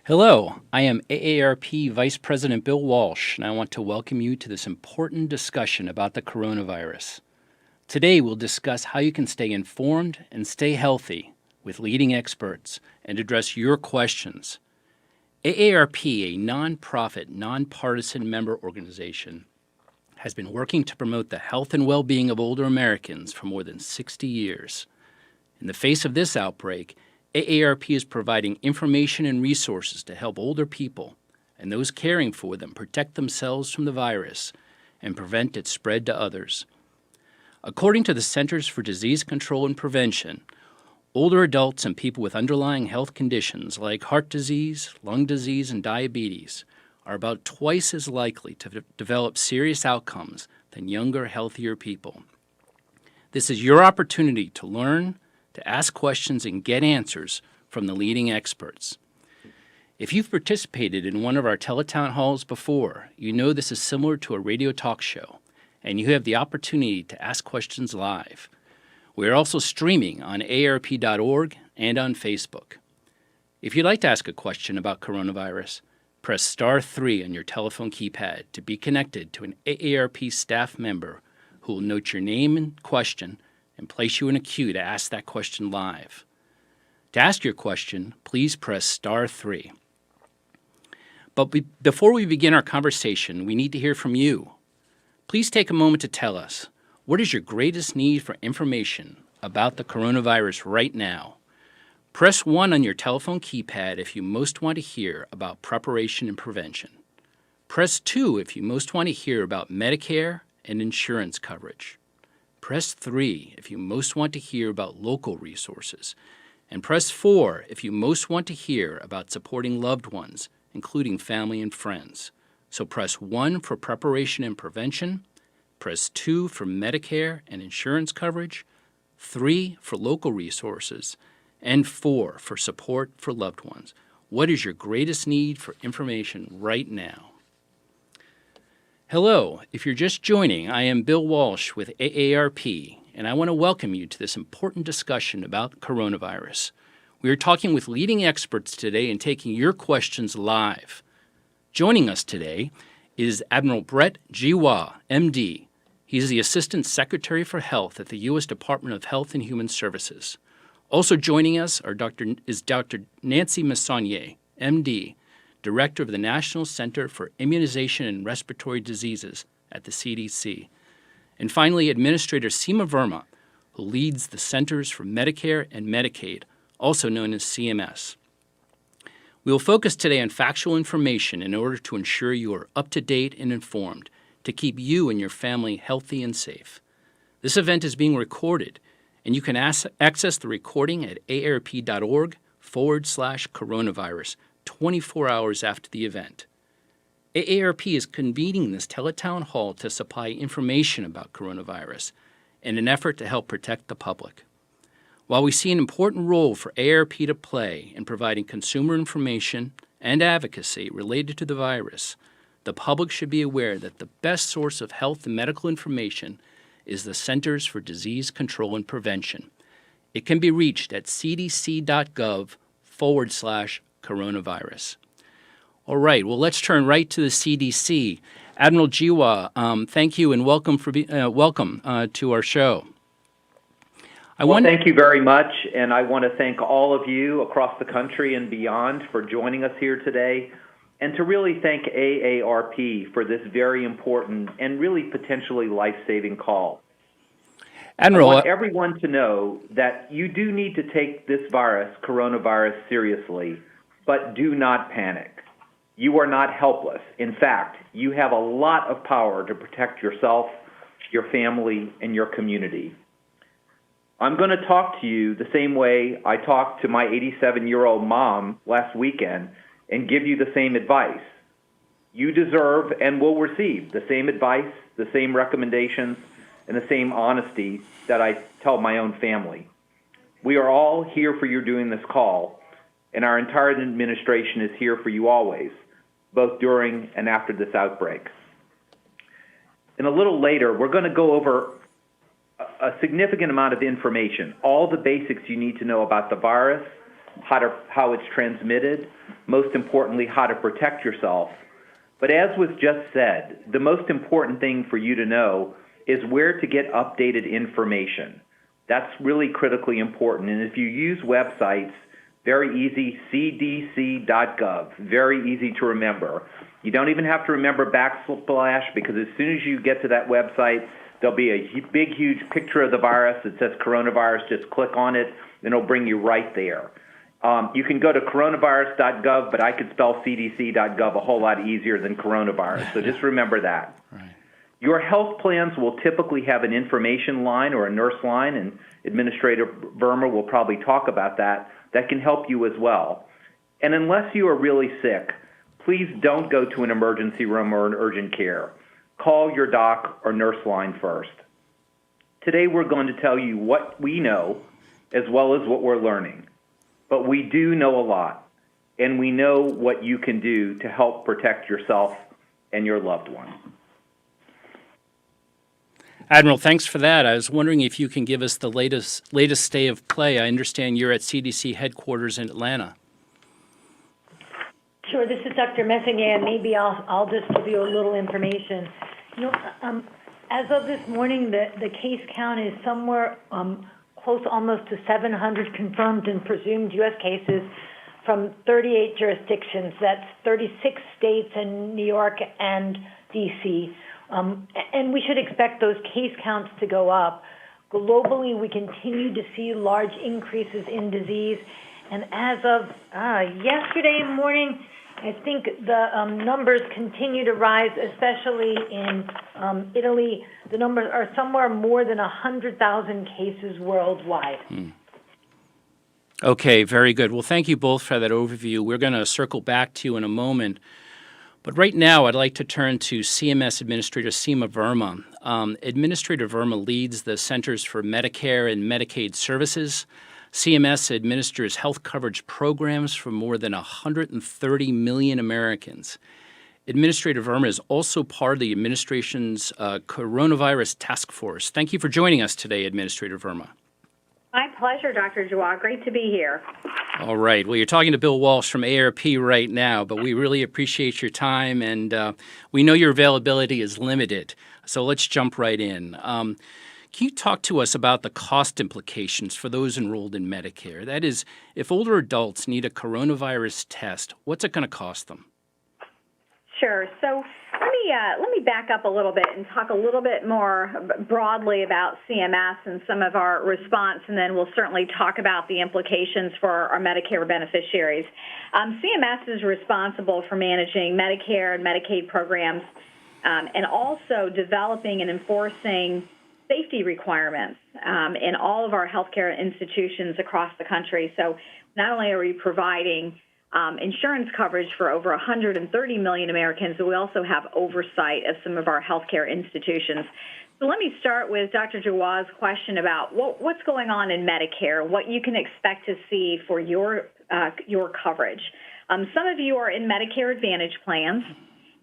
Hello, I am AARP Vice President Bill Walsh, and I want to welcome you to this important discussion about the coronavirus. Today, we'll discuss how you can stay informed and stay healthy with leading experts and address your questions. AARP, a nonprofit, nonpartisan member organization, has been working to promote the health and well-being of older Americans for more than 60 years. In the face of this outbreak, AARP is providing information and resources to help older people and those caring for them protect themselves from the virus and prevent its spread to others. According to the Centers for Disease Control and Prevention, older adults and people with underlying health conditions like heart disease, lung disease, and diabetes are about twice as likely to develop serious outcomes than younger, healthier people. This is your opportunity to learn, to ask questions and get answers from the leading experts. If you've participated in one of our Tele-Town halls before, you know this is similar to a radio talk show, and you have the opportunity to ask questions live. We are also streaming on AARP.org and on Facebook. If you'd like to ask a question about coronavirus, press star 3 on your telephone keypad to be connected to an AARP staff member who will note your name and question and place you in a queue to ask that question live. To ask your question, please press star 3. But before we begin our conversation, we need to hear from you. Please take a moment to tell us, what is your greatest need for information about the coronavirus right now? Press 1 on your telephone keypad if you most want to hear about preparation and prevention. Press 2 if you most want to hear about Medicare and insurance coverage. Press 3 if you most want to hear about local resources, and press 4 if you most want to hear about supporting loved ones, including family and friends. So press 1 for preparation and prevention, press 2 for Medicare and insurance coverage, 3 for local resources, and 4 for support for loved ones. What is your greatest need for information right now? Hello, if you're just joining, I am Bill Walsh with AARP, and I want to welcome you to this important discussion about coronavirus. We are talking with leading experts today and taking your questions live. Joining us today is Admiral Brett Jiwa, MD. He is the Assistant Secretary for Health at the U.S. Department of Health and Human Services. Also joining us is Dr. Nancy Messonnier, MD, Director of the National Center for Immunization and Respiratory Diseases at the CDC. And finally, Administrator Seema Verma, who leads the Centers for Medicare and Medicaid, also known as CMS. We will focus today on factual information in order to ensure you are up to date and informed to keep you and your family healthy and safe. This event is being recorded, and you can access the recording at aarp.org/coronavirus 24 hours after the event. AARP is convening this Tele-Town hall to supply information about coronavirus in an effort to help protect the public. While we see an important role for AARP to play in providing consumer information and advocacy related to the virus, the public should be aware that the best source of health and medical information is the Centers for Disease Control and Prevention. It can be reached at cdc.gov/coronavirus. All right, well, let's turn right to the CDC. Admiral Jiwa, thank you and welcome to our show. Thank you very much, and I want to thank all of you across the country and beyond for joining us here today, and to really thank AARP for this very important and really potentially life-saving call. Admiral, I want everyone to know that you do need to take this coronavirus, seriously, but do not panic. You are not helpless. In fact, you have a lot of power to protect yourself, your family, and your community. I'm going to talk to you the same way I talked to my 87-year-old mom last weekend and give you the same advice. You deserve and will receive the same advice, the same recommendations, and the same honesty that I tell my own family. We are all here for you doing this call, and our entire administration is here for you always, both during and after this outbreak. And a little later, we're going to go over a significant amount of information, all the basics you need to know about the virus, how it's transmitted, most importantly, how to protect yourself. But as was just said, the most important thing for you to know is where to get updated information. That's really critically important. And if you use websites, very easy, cdc.gov, very easy to remember. You don't even have to remember backslash, because as soon as you get to that website, there'll be a big, huge picture of the virus that says coronavirus. Just click on it, and it'll bring you right there. You can go to coronavirus.gov, but I could spell cdc.gov a whole lot easier than coronavirus, so just remember that. Right. Your health plans will typically have an information line or a nurse line, and Administrator Verma will probably talk about that can help you as well. And unless you are really sick, please don't go to an emergency room or an urgent care. Call your doc or nurse line first. Today we're going to tell you what we know as well as what we're learning. But we do know a lot, and we know what you can do to help protect yourself and your loved ones. Admiral, thanks for that. I was wondering if you can give us the latest state of play. I understand you're at CDC headquarters in Atlanta. Sure, this is Dr. Messinger. Maybe I'll just give you a little information. As of this morning, the case count is somewhere close almost to 700 confirmed and presumed U.S. cases from 38 jurisdictions. That's 36 states and New York and D.C. And we should expect those case counts to go up. Globally, we continue to see large increases in disease. And as of yesterday morning, I think the numbers continue to rise, especially in Italy. The numbers are somewhere more than 100,000 cases worldwide. Okay, very good. Well, thank you both for that overview. We're going to circle back to you in a moment. But right now, I'd like to turn to CMS Administrator Seema Verma. Administrator Verma leads the Centers for Medicare and Medicaid Services. CMS administers health coverage programs for more than 130 million Americans. Administrator Verma is also part of the administration's coronavirus task force. Thank you for joining us today, Administrator Verma. My pleasure, Dr. Jawad. Great to be here. All right. Well, you're talking to Bill Walsh from AARP right now, but we really appreciate your time, and we know your availability is limited. So let's jump right in. Can you talk to us about the cost implications for those enrolled in Medicare? That is, if older adults need a coronavirus test, what's it going to cost them? Sure. So let me back up a little bit and talk a little bit more broadly about CMS and some of our response, and then we'll certainly talk about the implications for our Medicare beneficiaries. CMS is responsible for managing Medicare and Medicaid programs and also developing and enforcing safety requirements in all of our healthcare institutions across the country. So not only are we providing insurance coverage for over 130 million Americans, but we also have oversight of some of our healthcare institutions. So let me start with Dr. Jawad's question about what's going on in Medicare, what you can expect to see for your coverage. Some of you are in Medicare Advantage plans,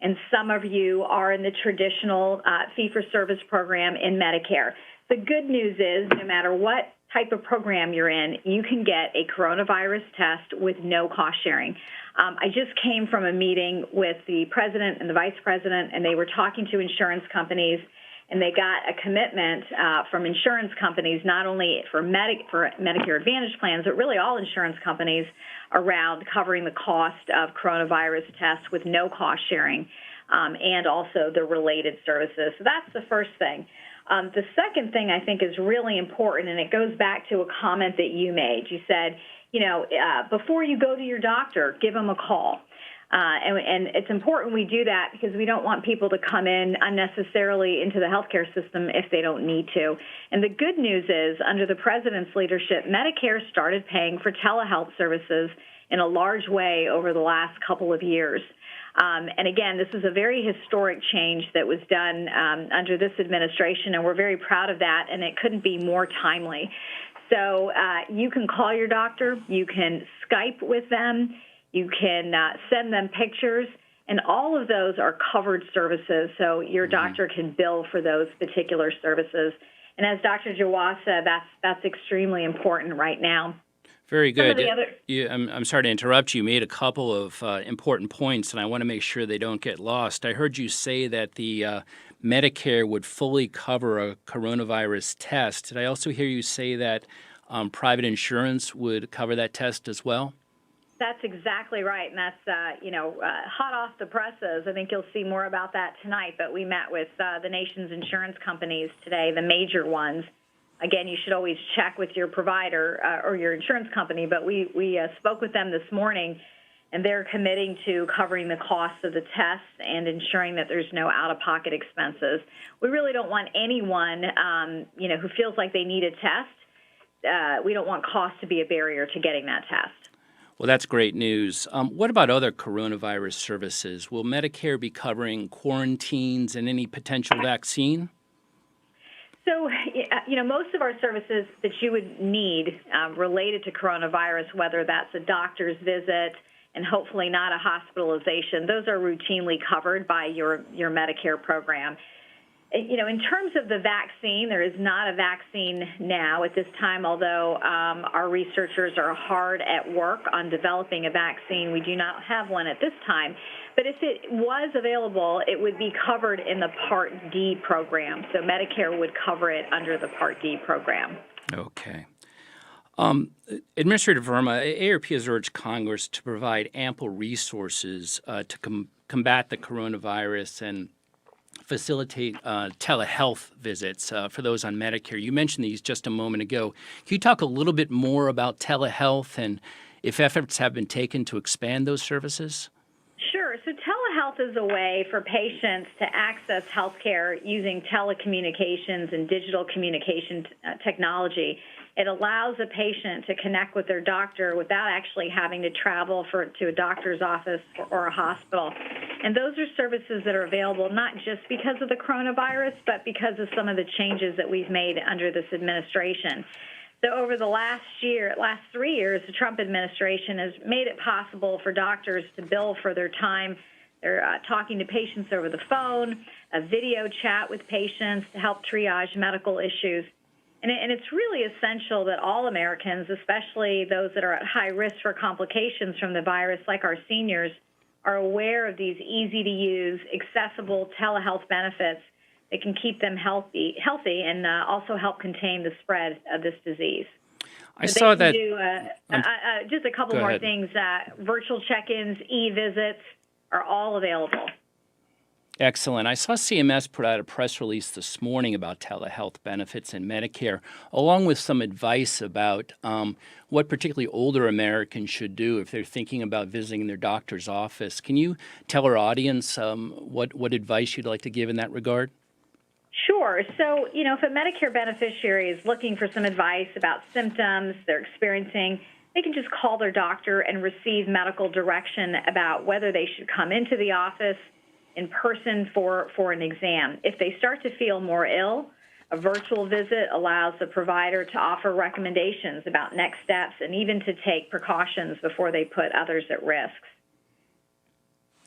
and some of you are in the traditional fee-for-service program in Medicare. The good news is no matter what type of program you're in, you can get a coronavirus test with no cost sharing. I just came from a meeting with the president and the vice president, and they were talking to insurance companies, and they got a commitment from insurance companies, not only for Medicare Advantage plans, but really all insurance companies around covering the cost of coronavirus tests with no cost sharing and also the related services. So that's the first thing. The second thing I think is really important, and it goes back to a comment that you made. You said, before you go to your doctor, give them a call. And it's important we do that because we don't want people to come in unnecessarily into the healthcare system if they don't need to. And the good news is, under the president's leadership, Medicare started paying for telehealth services in a large way over the last couple of years. And again, this is a very historic change that was done under this administration, and we're very proud of that, and it couldn't be more timely. So you can call your doctor, you can Skype with them, you can send them pictures, and all of those are covered services, so your doctor can bill for those particular services. And as Dr. Jawad said, that's extremely important right now. Very Some of good. the other I'm sorry to interrupt you. You made a couple of important points, and I want to make sure they don't get lost. I heard you say that the Medicare would fully cover a coronavirus test. Did I also hear you say that private insurance would cover that test as well? That's exactly right, and that's hot off the presses. I think you'll see more about that tonight. But we met with the nation's insurance companies today, the major ones. Again, you should always check with your provider or your insurance company. But we spoke with them this morning, and they're committing to covering the cost of the test and ensuring that there's no out-of-pocket expenses. We really don't want anyone, who feels like they need a test. We don't want cost to be a barrier to getting that test. Well, that's great news. What about other coronavirus services? Will Medicare be covering quarantines and any potential vaccine? So, most of our services that you would need related to coronavirus, whether that's a doctor's visit and hopefully not a hospitalization, those are routinely covered by your Medicare program. In terms of the vaccine, there is not a vaccine now at this time, although our researchers are hard at work on developing a vaccine. We do not have one at this time. But if it was available, it would be covered in the Part D program. So Medicare would cover it under the Part D program. Okay. Administrator Verma, AARP has urged Congress to provide ample resources to combat the coronavirus and facilitate telehealth visits for those on Medicare. You mentioned these just a moment ago. Can you talk a little bit more about telehealth and if efforts have been taken to expand those services? Sure. So telehealth is a way for patients to access health care using telecommunications and digital communication technology. It allows a patient to connect with their doctor without actually having to travel to a doctor's office or a hospital. And those are services that are available not just because of the coronavirus, but because of some of the changes that we've made under this administration. So over the last 3 years, the Trump administration has made it possible for doctors to bill for their time. They're talking to patients over the phone, a video chat with patients to help triage medical issues. And it's really essential that all Americans, especially those that are at high risk for complications from the virus, like our seniors, are aware of these easy-to-use, accessible telehealth benefits that can keep them healthy, and also help contain the spread of this disease. I saw that. Just a couple more things. Virtual check-ins, e-visits are all available. Excellent. I saw CMS put out a press release this morning about telehealth benefits in Medicare, along with some advice about what particularly older Americans should do if they're thinking about visiting their doctor's office. Can you tell our audience what advice you'd like to give in that regard? Sure. So, if a Medicare beneficiary is looking for some advice about symptoms they're experiencing, they can just call their doctor and receive medical direction about whether they should come into the office in person for an exam. If they start to feel more ill, a virtual visit allows the provider to offer recommendations about next steps and even to take precautions before they put others at risk.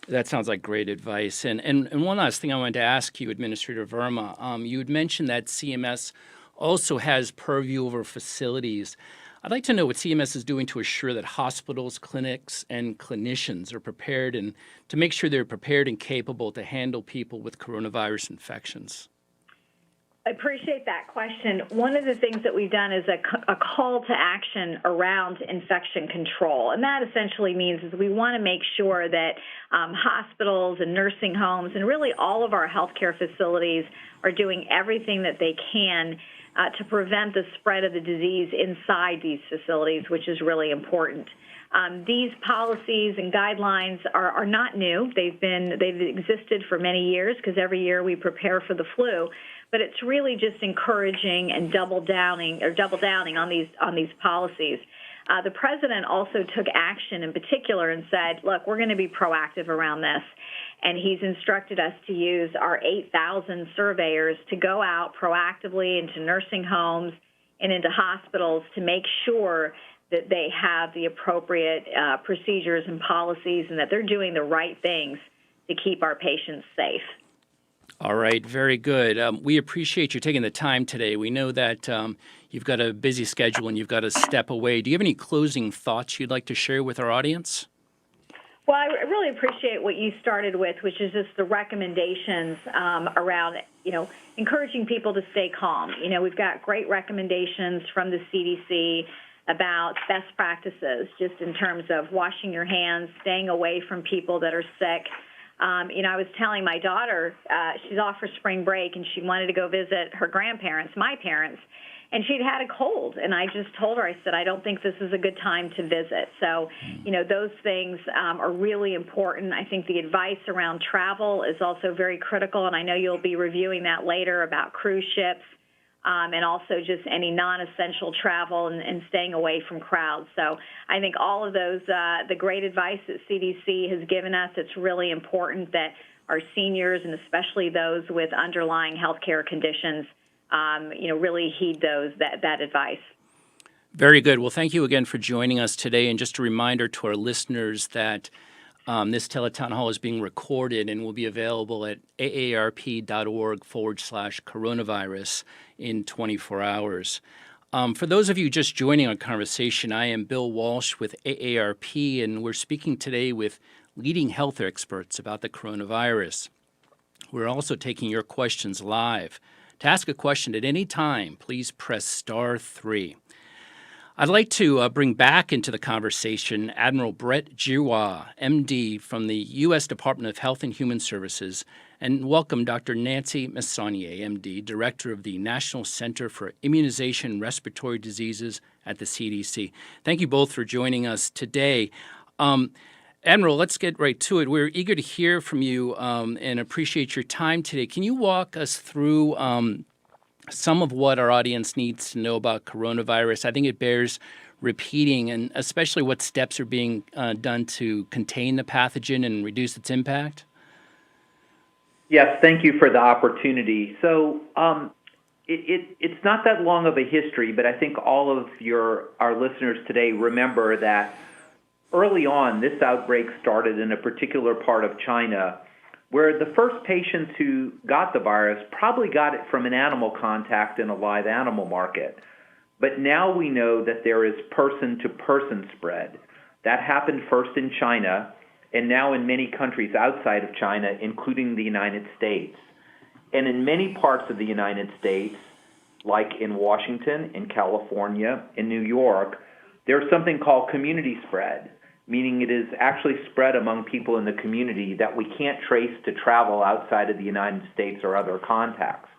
That sounds like great advice. And one last thing I wanted to ask you, Administrator Verma. You had mentioned that CMS also has purview over facilities. I'd like to know what CMS is doing to assure that hospitals, clinics, and clinicians are prepared and to make sure they're prepared and capable to handle people with coronavirus infections. I appreciate that question. One of the things that we've done is a call to action around infection control. And that essentially means is we want to make sure that hospitals and nursing homes and really all of our healthcare facilities are doing everything that they can to prevent the spread of the disease inside these facilities, which is really important. These policies and guidelines are not new. They've existed for many years because every year we prepare for the flu. But it's really just encouraging and double downing on these policies. The president also took action in particular and said, look, we're going to be proactive around this. And he's instructed us to use our 8,000 surveyors to go out proactively into nursing homes and into hospitals to make sure that they have the appropriate procedures and policies and that they're doing the right things to keep our patients safe. All right, very good. We appreciate you taking the time today. We know that you've got a busy schedule and you've got to step away. Do you have any closing thoughts you'd like to share with our audience? Well, I really appreciate what you started with, which is just the recommendations around, encouraging people to stay calm. We've got great recommendations from the CDC about best practices, just in terms of washing your hands, staying away from people that are sick. I was telling my daughter, she's off for spring break, and she wanted to go visit her grandparents, my parents, and she'd had a cold. And I just told her, I said, I don't think this is a good time to visit. So, those things are really important. I think the advice around travel is also very critical, and I know you'll be reviewing that later about cruise ships. And also just any non-essential travel and staying away from crowds. So I think all of those, the great advice that CDC has given us, it's really important that our seniors, and especially those with underlying healthcare conditions, really heed that advice. Very good. Well, thank you again for joining us today. And just a reminder to our listeners that this Tele-Town Hall is being recorded and will be available at aarp.org/coronavirus in 24 hours. For those of you just joining our conversation, I am Bill Walsh with AARP, and we're speaking today with leading health experts about the coronavirus. We're also taking your questions live. To ask a question at any time, please press *3. I'd like to bring back into the conversation Admiral Brett Giroir, MD from the U.S. Department of Health and Human Services, and welcome Dr. Nancy Messonnier, MD, Director of the National Center for Immunization and Respiratory Diseases at the CDC. Thank you both for joining us today. Admiral, let's get right to it. We're eager to hear from you and appreciate your time today. Can you walk us through some of what our audience needs to know about coronavirus? I think it bears repeating, and especially what steps are being done to contain the pathogen and reduce its impact. Yes, thank you for the opportunity. So it's not that long of a history, but I think all of our listeners today remember that early on, this outbreak started in a particular part of China, where the first patients who got the virus probably got it from an animal contact in a live animal market. But now we know that there is person-to-person spread. That happened first in China, and now in many countries outside of China, including the United States. And in many parts of the United States, like in Washington, in California, in New York, there's something called community spread, meaning it is actually spread among people in the community that we can't trace to travel outside of the United States or other contacts.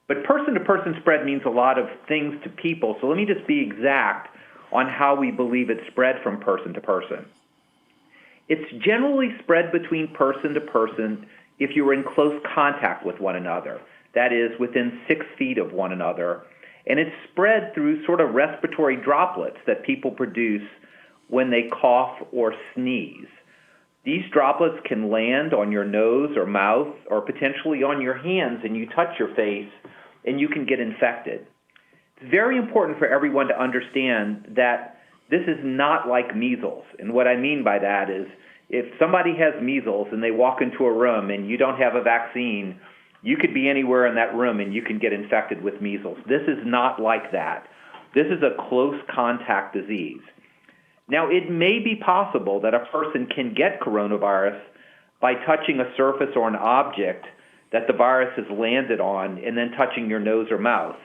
But person-to-person spread means a lot of things to people, so let me just be exact on how we believe it's spread from person to person. It's generally spread between person to person if you're in close contact with one another, that is, within 6 feet of one another, and it's spread through sort of respiratory droplets that people produce when they cough or sneeze. These droplets can land on your nose or mouth or potentially on your hands, and you touch your face and you can get infected. It's very important for everyone to understand that this is not like measles. And what I mean by that is if somebody has measles and they walk into a room and you don't have a vaccine, you could be anywhere in that room and you can get infected with measles. This is not like that. This is a close contact disease. Now, it may be possible that a person can get coronavirus by touching a surface or an object that the virus has landed on and then touching your nose or mouth.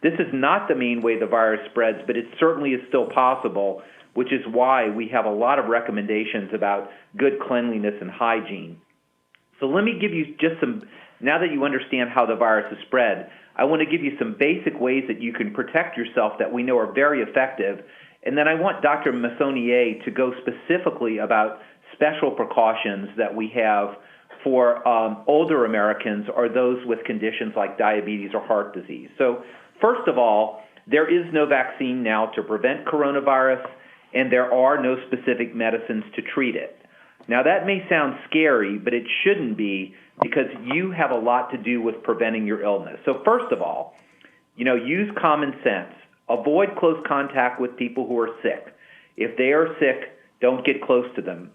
This is not the main way the virus spreads, but it certainly is still possible, which is why we have a lot of recommendations about good cleanliness and hygiene. So let me give you just now that you understand how the virus is spread, I want to give you some basic ways that you can protect yourself that we know are very effective. And then I want Dr. Messonnier to go specifically about special precautions that we have for older Americans or those with conditions like diabetes or heart disease. So first of all, there is no vaccine now to prevent coronavirus, and there are no specific medicines to treat it. Now, that may sound scary, but it shouldn't be because you have a lot to do with preventing your illness. So first of all, use common sense. Avoid close contact with people who are sick. If they are sick, don't get close to them.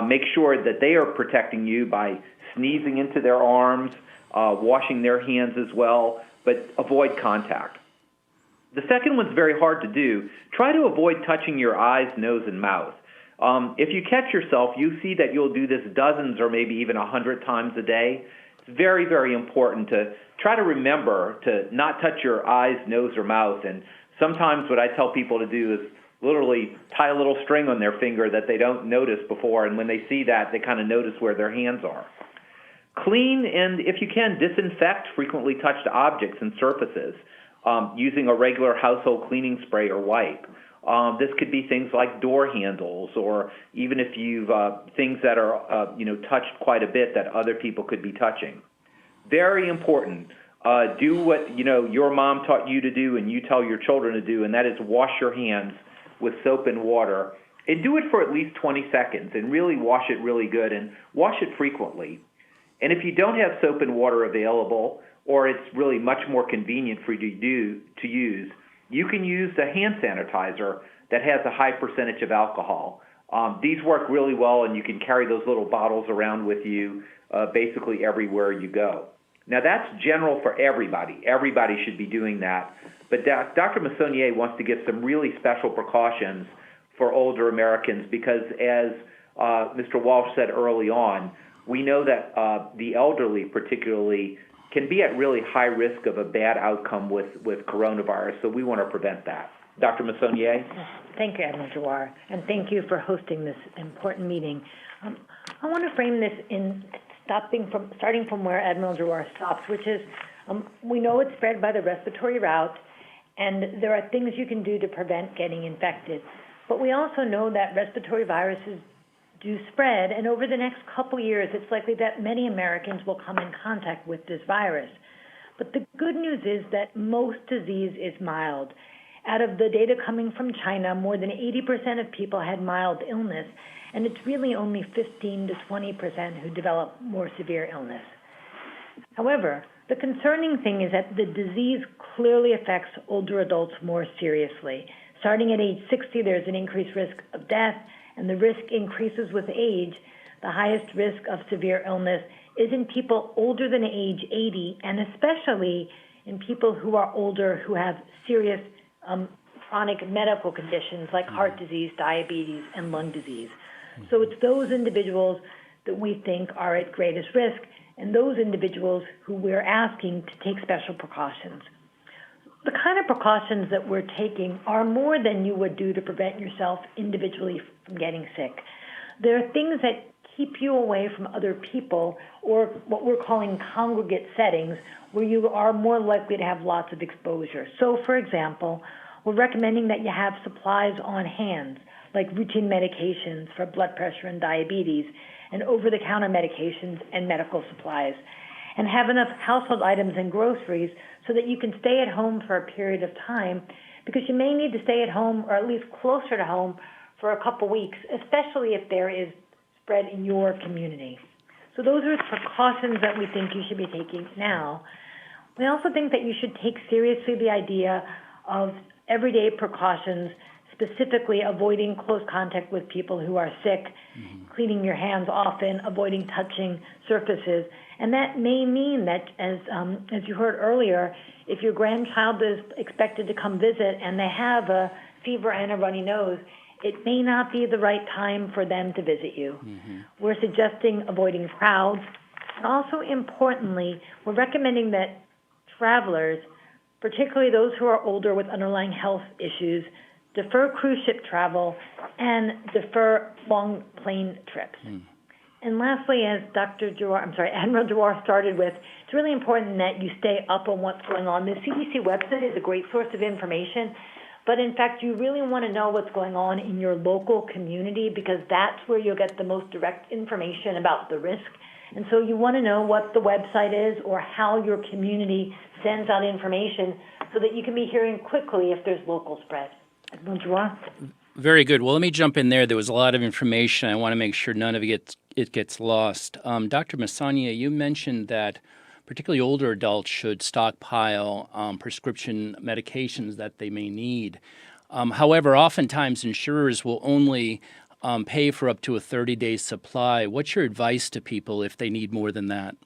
Make sure that they are protecting you by sneezing into their arms, washing their hands as well, but avoid contact. The second one's very hard to do. Try to avoid touching your eyes, nose, and mouth. If you catch yourself, you see that you'll do this dozens or maybe even 100 times a day. It's very, very important to try to remember to not touch your eyes, nose, or mouth. And sometimes what I tell people to do is literally tie a little string on their finger that they don't notice before, and when they see that, they kind of notice where their hands are. Clean and, if you can, disinfect frequently touched objects and surfaces using a regular household cleaning spray or wipe. This could be things like door handles, or even if you've things that are touched quite a bit that other people could be touching. Very important. Do what your mom taught you to do and you tell your children to do, and that is wash your hands with soap and water. And do it for at least 20 seconds and really wash it really good and wash it frequently. And if you don't have soap and water available, or it's really much more convenient for you to use, you can use a hand sanitizer that has a high percentage of alcohol. These work really well, and you can carry those little bottles around with you basically everywhere you go. Now, that's general for everybody. Everybody should be doing that. But Dr. Massonnier wants to give some really special precautions for older Americans because, as Mr. Walsh said early on, we know that the elderly particularly can be at really high risk of a bad outcome with coronavirus, so we want to prevent that. Dr. Massonnier? Thank you, Admiral Giroir, and thank you for hosting this important meeting. I want to frame this in starting from where Admiral Giroir stops, which is we know it's spread by the respiratory route, and there are things you can do to prevent getting infected. But we also know that respiratory viruses do spread, and over the next couple years, it's likely that many Americans will come in contact with this virus. But the good news is that most disease is mild. Out of the data coming from China, more than 80% of people had mild illness, and it's really only 15 to 20% who develop more severe illness. However, the concerning thing is that the disease clearly affects older adults more seriously. Starting at age 60, there's an increased risk of death, and the risk increases with age. The highest risk of severe illness is in people older than age 80, and especially in people who are older who have serious chronic medical conditions like heart disease, diabetes, and lung disease. So it's those individuals that we think are at greatest risk, and those individuals who we're asking to take special precautions. The kind of precautions that we're taking are more than you would do to prevent yourself individually from getting sick. There are things that keep you away from other people, or what we're calling congregate settings, where you are more likely to have lots of exposure. So, for example, we're recommending that you have supplies on hand, like routine medications for blood pressure and diabetes, and over-the-counter medications and medical supplies, and have enough household items and groceries so that you can stay at home for a period of time, because you may need to stay at home, or at least closer to home, for a couple weeks, especially if there is spread in your community. So those are precautions that we think you should be taking now. We also think that you should take seriously the idea of everyday precautions, specifically avoiding close contact with people who are sick, cleaning your hands often, avoiding touching surfaces. And that may mean that, as you heard earlier, if your grandchild is expected to come visit and they have a fever and a runny nose, it may not be the right time for them to visit you. We're suggesting avoiding crowds. And also, importantly, we're recommending that travelers, particularly those who are older with underlying health issues, defer cruise ship travel and defer long plane trips. And lastly, as Admiral Giroir started with, it's really important that you stay up on what's going on. The CDC website is a great source of information, but in fact, you really want to know what's going on in your local community, because that's where you'll get the most direct information about the risk. And so you want to know what the website is or how your community sends out information so that you can be hearing quickly if there's local spread. Admiral Giroir? Very good. Well, let me jump in there. There was a lot of information. I want to make sure none of it gets lost. Dr. Massonnier, you mentioned that particularly older adults should stockpile prescription medications that they may need. However, oftentimes insurers will only pay for up to a 30-day supply. What's your advice to people if they need more than that?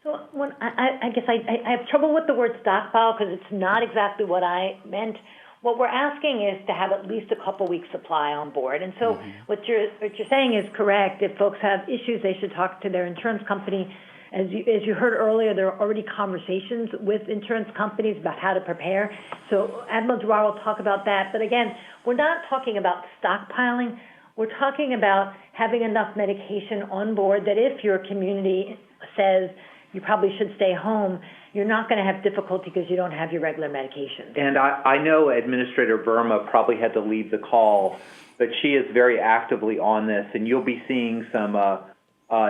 So when I guess I have trouble with the word stockpile because it's not exactly what I meant. What we're asking is to have at least a couple weeks supply on board. And so what you're saying is correct. If folks have issues, they should talk to their insurance company. As you heard earlier, there are already conversations with insurance companies about how to prepare. So Admiral Giroir will talk about that. But again, we're not talking about stockpiling. We're talking about having enough medication on board that if your community says you probably should stay home, you're not going to have difficulty because you don't have your regular medications. And I know Administrator Burma probably had to leave the call, but she is very actively on this, and you'll be seeing some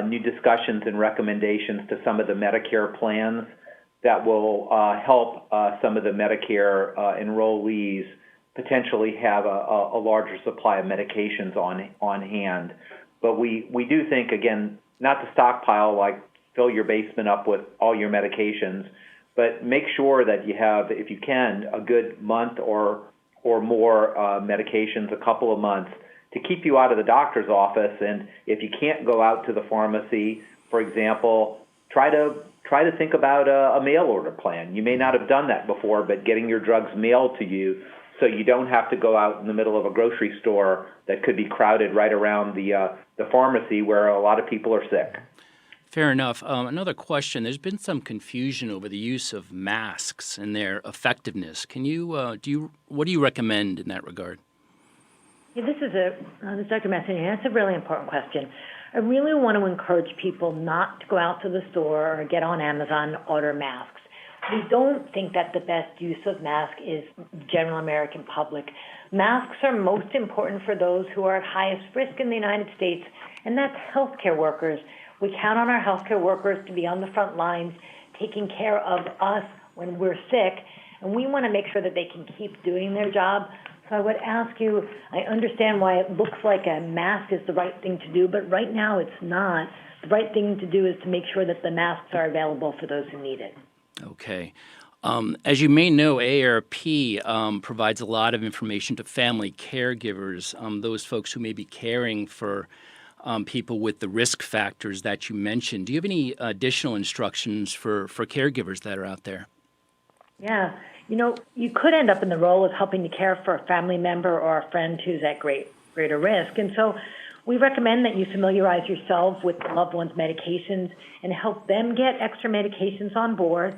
new discussions and recommendations to some of the Medicare plans that will help some of the Medicare enrollees potentially have a larger supply of medications on hand. But we do think, again, not to stockpile, like fill your basement up with all your medications, but make sure that you have, if you can, a good month or more medications, a couple of months, to keep you out of the doctor's office. And if you can't go out to the pharmacy, for example, try to think about a mail order plan. You may not have done that before, but getting your drugs mailed to you so you don't have to go out in the middle of a grocery store that could be crowded right around the pharmacy where a lot of people are sick. Fair enough. Another question. There's been some confusion over the use of masks and their effectiveness. Can you what do you recommend in that regard? Yeah, this is Dr. Messonnier. That's a really important question. I really want to encourage people not to go out to the store or get on Amazon and order masks. We don't think that the best use of masks is general American public. Masks are most important for those who are at highest risk in the United States, and that's healthcare workers. We count on our healthcare workers to be on the front lines, taking care of us when we're sick, and we want to make sure that they can keep doing their job. So I would ask you, I understand why it looks like a mask is the right thing to do, but right now it's not. The right thing to do is to make sure that the masks are available for those who need it. Okay. As you may know, AARP provides a lot of information to family caregivers, those folks who may be caring for people with the risk factors that you mentioned. Do you have any additional instructions for caregivers that are out there? Yeah. You know, you could end up in the role of helping to care for a family member or a friend who's at greater risk. And so we recommend that you familiarize yourself with the loved one's medications and help them get extra medications on board.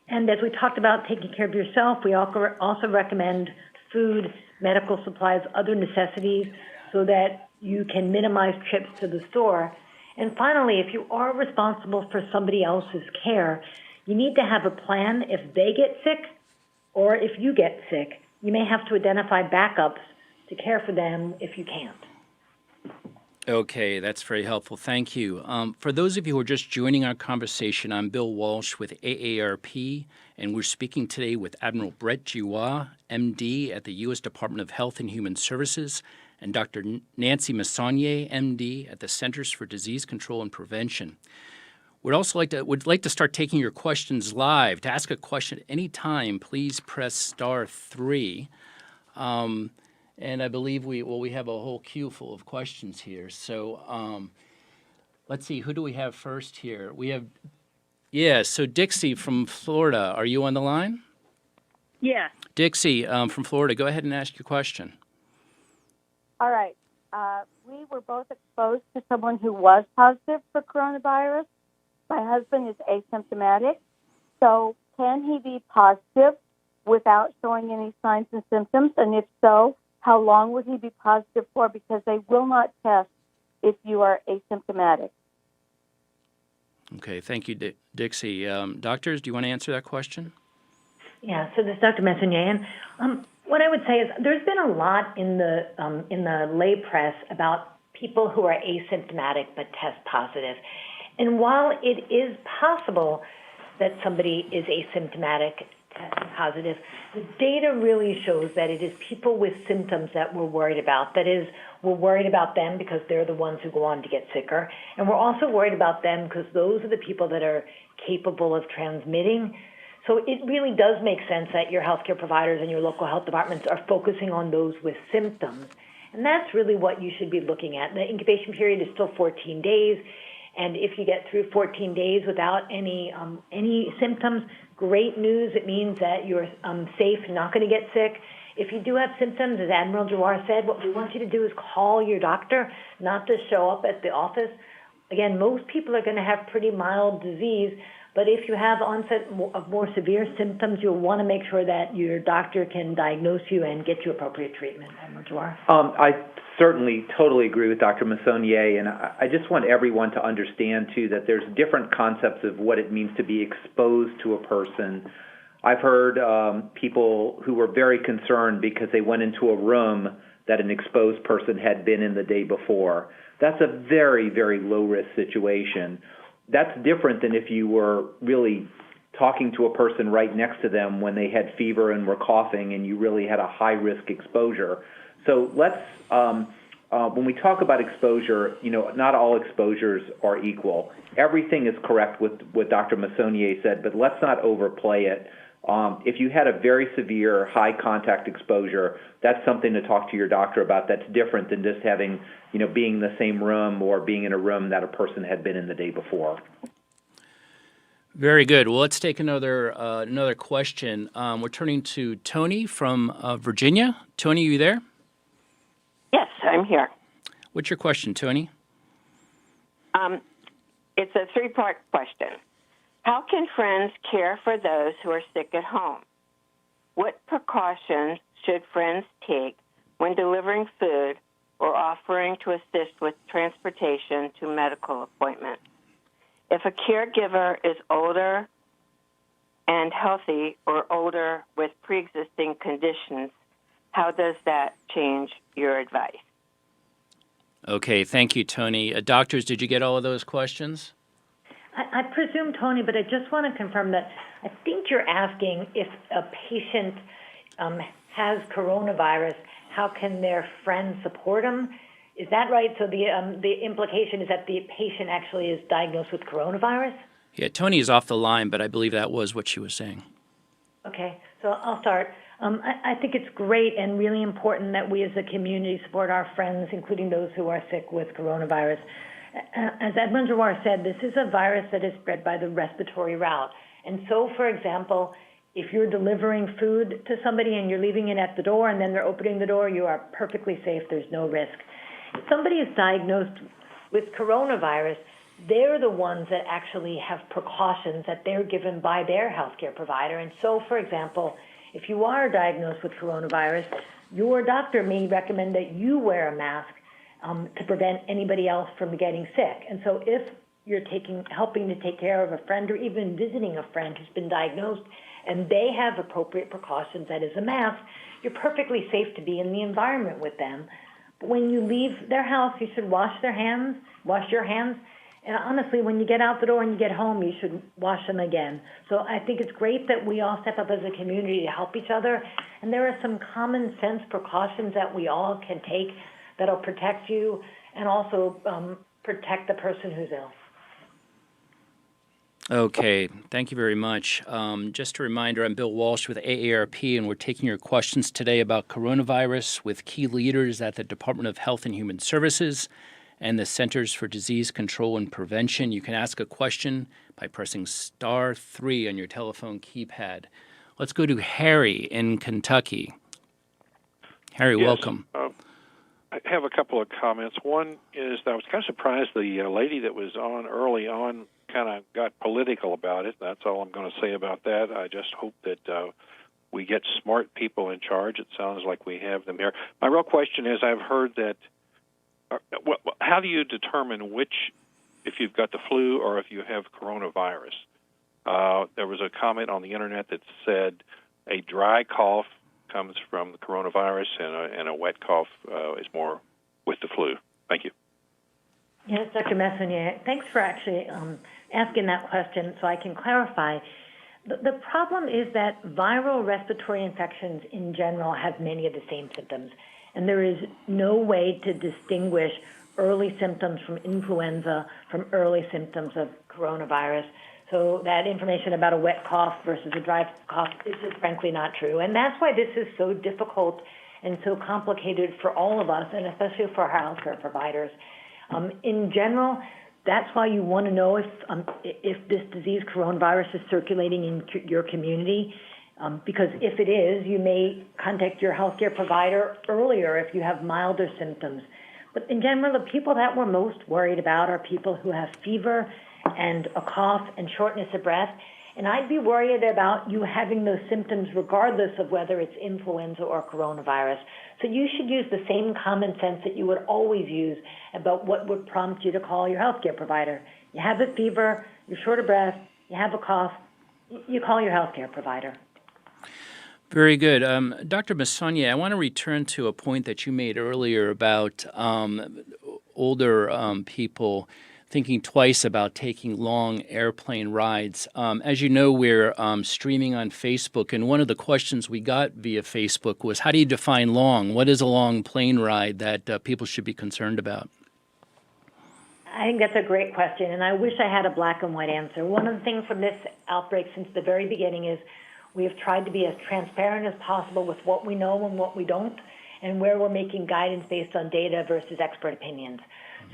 And as we talked about taking care of yourself, we also recommend food, medical supplies, other necessities so that you can minimize trips to the store. And finally, if you are responsible for somebody else's care, you need to have a plan if they get sick or if you get sick. You may have to identify backups to care for them if you can't. Okay, that's very helpful. Thank you. For those of you who are just joining our conversation, I'm Bill Walsh with AARP, and we're speaking today with Admiral Brett Giroir, MD at the U.S. Department of Health and Human Services, and Dr. Nancy Messonnier, MD at the Centers for Disease Control and Prevention. Would like to start taking your questions live. To ask a question at any time, please press *3. And I believe we have a whole queue full of questions here. So let's see, who do we have first here? So Dixie from Florida, are you on the line? Yeah. Dixie from Florida, go ahead and ask your question. All right. We were both exposed to someone who was positive for coronavirus. My husband is asymptomatic. So can he be positive without showing any signs and symptoms? And if so, how long would he be positive for? Because they will not test if you are asymptomatic. Okay, thank you, Dixie. Doctors, do you want to answer that question? Yeah, so this is Dr. Messonnier. What I would say is there's been a lot in the lay press about people who are asymptomatic but test positive. And while it is possible that somebody is asymptomatic, testing positive, the data really shows that it is people with symptoms that we're worried about. That is, we're worried about them because they're the ones who go on to get sicker. And we're also worried about them because those are the people that are capable of transmitting. So it really does make sense that your healthcare providers and your local health departments are focusing on those with symptoms. And that's really what you should be looking at. The incubation period is still 14 days. And if you get through 14 days without any symptoms, great news. It means that you're safe, not going to get sick. If you do have symptoms, as Admiral Jawar said, what we want you to do is call your doctor, not to show up at the office. Again, most people are going to have pretty mild disease, but if you have onset of more severe symptoms, you'll want to make sure that your doctor can diagnose you and get you appropriate treatment. Admiral Jawar? I certainly totally agree with Dr. Massonier, and I just want everyone to understand, too, that there's different concepts of what it means to be exposed to a person. I've heard people who were very concerned because they went into a room that an exposed person had been in the day before. That's a very, very low-risk situation. That's different than if you were really talking to a person right next to them when they had fever and were coughing and you really had a high-risk exposure. So let's, when we talk about exposure, not all exposures are equal. Everything is correct with what Dr. Massonier said, but let's not overplay it. If you had a very severe high-contact exposure, that's something to talk to your doctor about. That's different than just having, being in the same room or being in a room that a person had been in the day before. Very good. Well, let's take another question. We're turning to Tony from Virginia. Tony, are you there? Yes, I'm here. What's your question, Tony? It's a three-part question. How can friends care for those who are sick at home? What precautions should friends take when delivering food or offering to assist with transportation to medical appointments? If a caregiver is older and healthy or older with pre-existing conditions, how does that change your advice? Okay, thank you, Tony. Doctors, did you get all of those questions? I presume, Tony, but I just want to confirm that I think you're asking if a patient has coronavirus, how can their friends support them? Is that right? So the implication is that the patient actually is diagnosed with coronavirus? Yeah, Tony is off the line, but I believe that was what she was saying. Okay, so I'll start. I think it's great and really important that we as a community support our friends, including those who are sick with coronavirus. As Admiral Jawar said, this is a virus that is spread by the respiratory route. And so, for example, if you're delivering food to somebody and you're leaving it at the door and then they're opening the door, you are perfectly safe. There's no risk. If somebody is diagnosed with coronavirus, they're the ones that actually have precautions that they're given by their healthcare provider. And so, for example, if you are diagnosed with coronavirus, your doctor may recommend that you wear a mask to prevent anybody else from getting sick. And so if you're helping to take care of a friend or even visiting a friend who's been diagnosed and they have appropriate precautions, that is a mask, you're perfectly safe to be in the environment with them. But when you leave their house, you should wash your hands. And honestly, when you get out the door and you get home, you should wash them again. So I think it's great that we all step up as a community to help each other. And there are some common sense precautions that we all can take that'll protect you and also protect the person who's ill. Okay, thank you very much. Just a reminder, I'm Bill Walsh with AARP, and we're taking your questions today about coronavirus with key leaders at the Department of Health and Human Services and the Centers for Disease Control and Prevention. You can ask a question by pressing *3 on your telephone keypad. Let's go to Harry in Kentucky. Harry, yes, welcome. I have a couple of comments. One is that I was kind of surprised the lady that was on early on kind of got political about it. That's all I'm going to say about that. I just hope that we get smart people in charge. It sounds like we have them here. My real question is, I've heard that, how do you determine if you've got the flu or if you have coronavirus? There was a comment on the Internet that said a dry cough comes from the coronavirus and a wet cough is more with the flu. Thank you. Yes, Dr. Messonnier, thanks for actually asking that question so I can clarify. The problem is that viral respiratory infections in general have many of the same symptoms, and there is no way to distinguish early symptoms from influenza from early symptoms of coronavirus. So that information about a wet cough versus a dry cough is just frankly not true. And that's why this is so difficult and so complicated for all of us, and especially for our healthcare providers. In general, That's why you want to know if this disease, coronavirus, is circulating in your community. Because if it is, you may contact your healthcare provider earlier if you have milder symptoms. But in general, the people that we're most worried about are people who have fever and a cough and shortness of breath. And I'd be worried about you having those symptoms regardless of whether it's influenza or coronavirus. So you should use the same common sense that you would always use about what would prompt you to call your healthcare provider. You have a fever, you're short of breath, you have a cough, you call your healthcare provider. Very good. Dr. Massogne, I want to return to a point that you made earlier about older people thinking twice about taking long airplane rides. As you know, we're streaming on Facebook, and one of the questions we got via Facebook was, how do you define long? What is a long plane ride that people should be concerned about? I think that's a great question, and I wish I had a black and white answer. One of the things from this outbreak since the very beginning is we have tried to be as transparent as possible with what we know and what we don't, and where we're making guidance based on data versus expert opinions.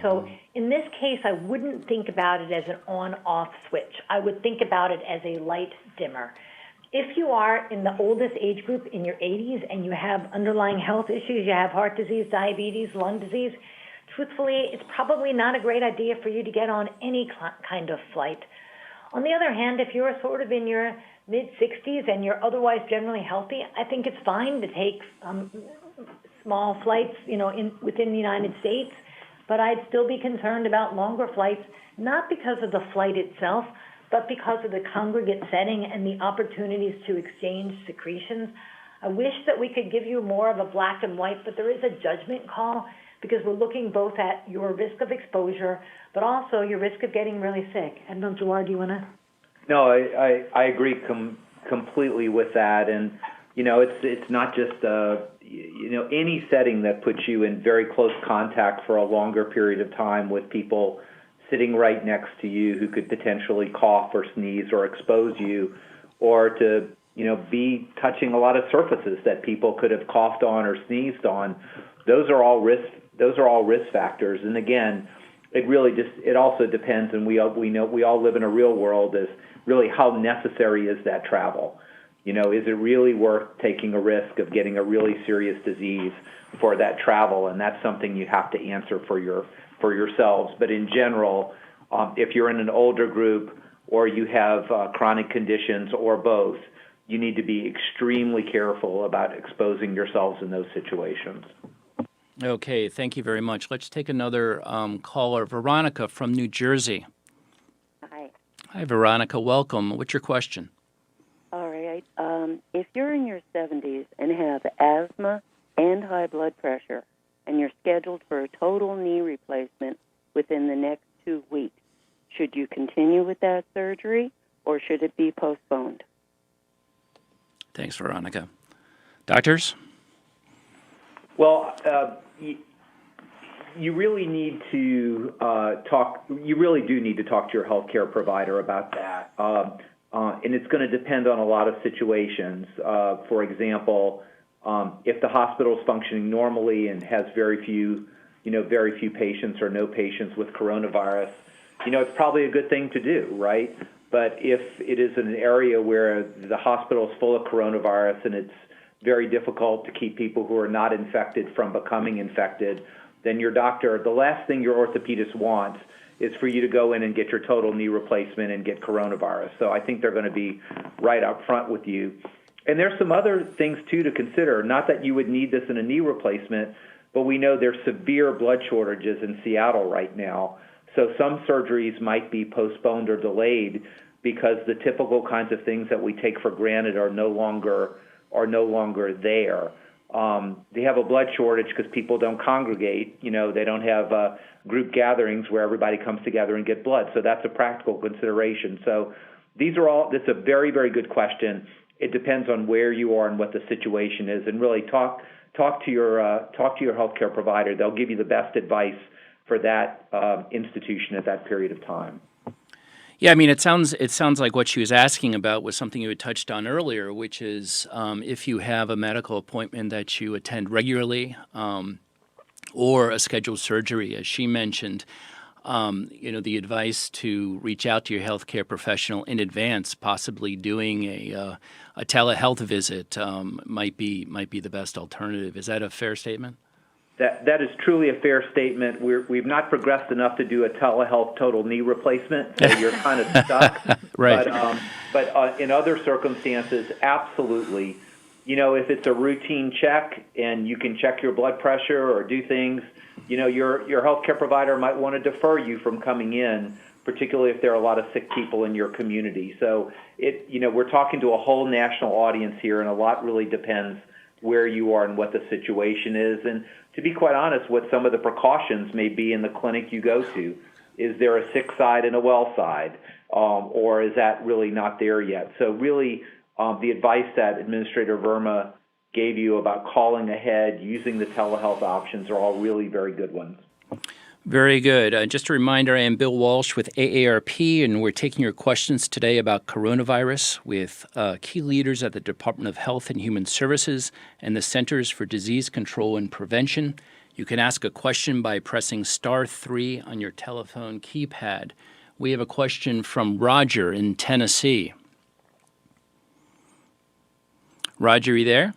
So in this case, I wouldn't think about it as an on-off switch. I would think about it as a light dimmer. If you are in the oldest age group in your 80s and you have underlying health issues, you have heart disease, diabetes, lung disease, truthfully, it's probably not a great idea for you to get on any kind of flight. On the other hand, if you're sort of in your mid-60s and you're otherwise generally healthy, I think it's fine to take small flights, within the United States. But I'd still be concerned about longer flights, not because of the flight itself, but because of the congregate setting and the opportunities to exchange secretions. I wish that we could give you more of a black and white, but there is a judgment call because we're looking both at your risk of exposure, but also your risk of getting really sick. Admiral Giroir, do you want to? No, I agree completely with that, and it's not just any setting that puts you in very close contact for a longer period of time with people sitting right next to you who could potentially cough or sneeze or expose you, or to be touching a lot of surfaces that people could have coughed on or sneezed on. Those are all risk factors, and again, it also depends, and we all live in a real world, is really how necessary is that travel. Is it really worth taking a risk of getting a really serious disease for that travel? And that's something you have to answer for yourselves. But in general, if you're in an older group or you have chronic conditions or both, you need to be extremely careful about exposing yourselves in those situations. Okay, thank you very much. Let's take another caller, Veronica from New Jersey. Hi. Hi, Veronica. Welcome. What's your question? All right. If you're in your 70s and have asthma and high blood pressure, and you're scheduled for a total knee replacement within the next 2 weeks, should you continue with that surgery, or should it be postponed? Thanks, Veronica. Doctors? Well, you really need to talk. You really do need to talk to your healthcare provider about that, and it's going to depend on a lot of situations. For example, if the hospital is functioning normally and has very few patients or no patients with coronavirus, it's probably a good thing to do, right? But if it is in an area where the hospital is full of coronavirus and it's very difficult to keep people who are not infected from becoming infected, then your doctor, the last thing your orthopedist wants is for you to go in and get your total knee replacement and get coronavirus. So I think they're going to be right up front with you. And there's some other things, too, to consider. Not that you would need this in a knee replacement, but we know there's severe blood shortages in Seattle right now. So some surgeries might be postponed or delayed because the typical kinds of things that we take for granted are no longer there. They have a blood shortage because people don't congregate. They don't have group gatherings where everybody comes together and get blood. So that's a practical consideration. So that's a very, very good question. It depends on where you are and what the situation is, and really talk to your healthcare provider. They'll give you the best advice for that institution at that period of time. Yeah, I mean, it sounds like what she was asking about was something you had touched on earlier, which is if you have a medical appointment that you attend regularly or a scheduled surgery, as she mentioned. the advice to reach out to your healthcare professional in advance, possibly doing a telehealth visit might be the best alternative. Is that a fair statement? That is truly a fair statement. We've not progressed enough to do a telehealth total knee replacement, so you're kind of stuck. Right. But in other circumstances, absolutely. If it's a routine check and you can check your blood pressure or do things, your healthcare provider might want to defer you from coming in, particularly if there are a lot of sick people in your community. So we're talking to a whole national audience here, and a lot really depends where you are and what the situation is. And to be quite honest, what some of the precautions may be in the clinic you go to. Is there a sick side and a well side, or is that really not there yet? So really, the advice that Administrator Verma gave you about calling ahead, using the telehealth options are all really very good ones. Very good. Just a reminder, I am Bill Walsh with AARP, and we're taking your questions today about coronavirus with key leaders at the Department of Health and Human Services and the Centers for Disease Control and Prevention. You can ask a question by pressing *3 on your telephone keypad. We have a question from Roger in Tennessee. Roger, are you there?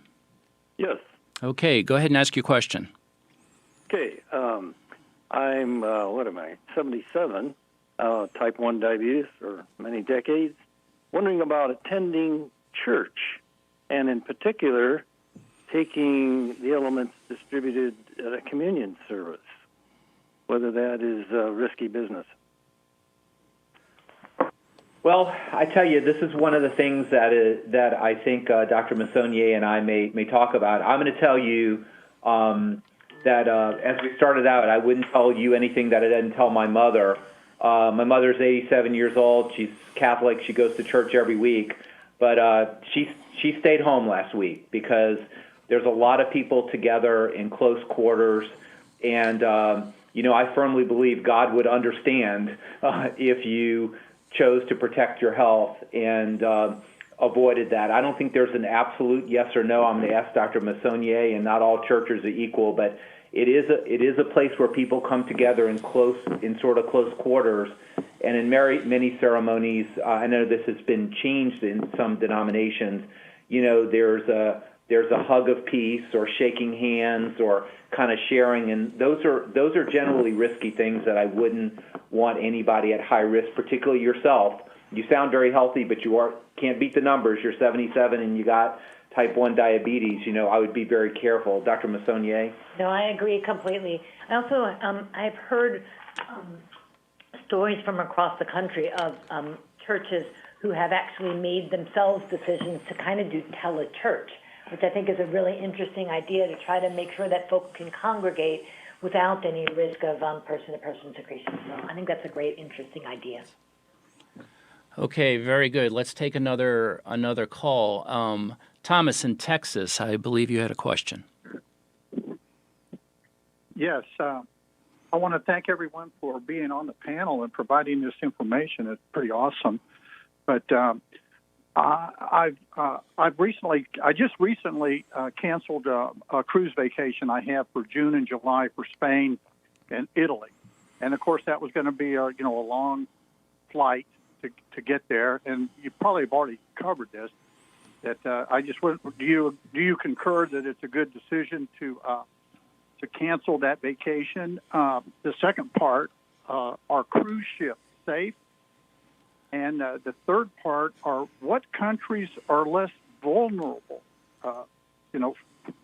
Yes. Okay, go ahead and ask your question. Okay. I'm, 77, type 1 diabetes for many decades, wondering about attending church, and in particular, taking the elements distributed at a communion service, whether that is risky business. Well, I tell you, this is one of the things that I think Dr. Massonier and I may talk about. I'm going to tell you that as we started out, I wouldn't tell you anything that I didn't tell my mother. My mother's 87 years old. She's Catholic. She goes to church every week. But she stayed home last week because there's a lot of people together in close quarters. And, I firmly believe God would understand if you chose to protect your health and avoided that. I don't think there's an absolute yes or no. I'm going to ask Dr. Massonier, and not all churches are equal, but it is a place where people come together in sort of close quarters. And in many ceremonies, I know this has been changed in some denominations. There's a hug of peace or shaking hands or kind of sharing, and those are generally risky things that I wouldn't want anybody at high risk, particularly yourself. You sound very healthy, but you can't beat the numbers. You're 77 and you got type 1 diabetes. I would be very careful. Dr. Massonier? No, I agree completely. I also, I've heard stories from across the country of churches who have actually made themselves decisions to kind of do tele-church, which I think is a really interesting idea to try to make sure that folks can congregate without any risk of person-to-person secretion. So I think that's a great, interesting idea. Okay, very good. Let's take another call. Thomas in Texas, I believe you had a question. Yes. I want to thank everyone for being on the panel and providing this information. It's pretty awesome. But I just recently canceled a cruise vacation I have for June and July for Spain and Italy, and of course that was going to be a long flight to get there. And you probably have already covered this. That I just do you concur that it's a good decision to cancel that vacation? The second part, are cruise ships safe? And the third part are what countries are less vulnerable,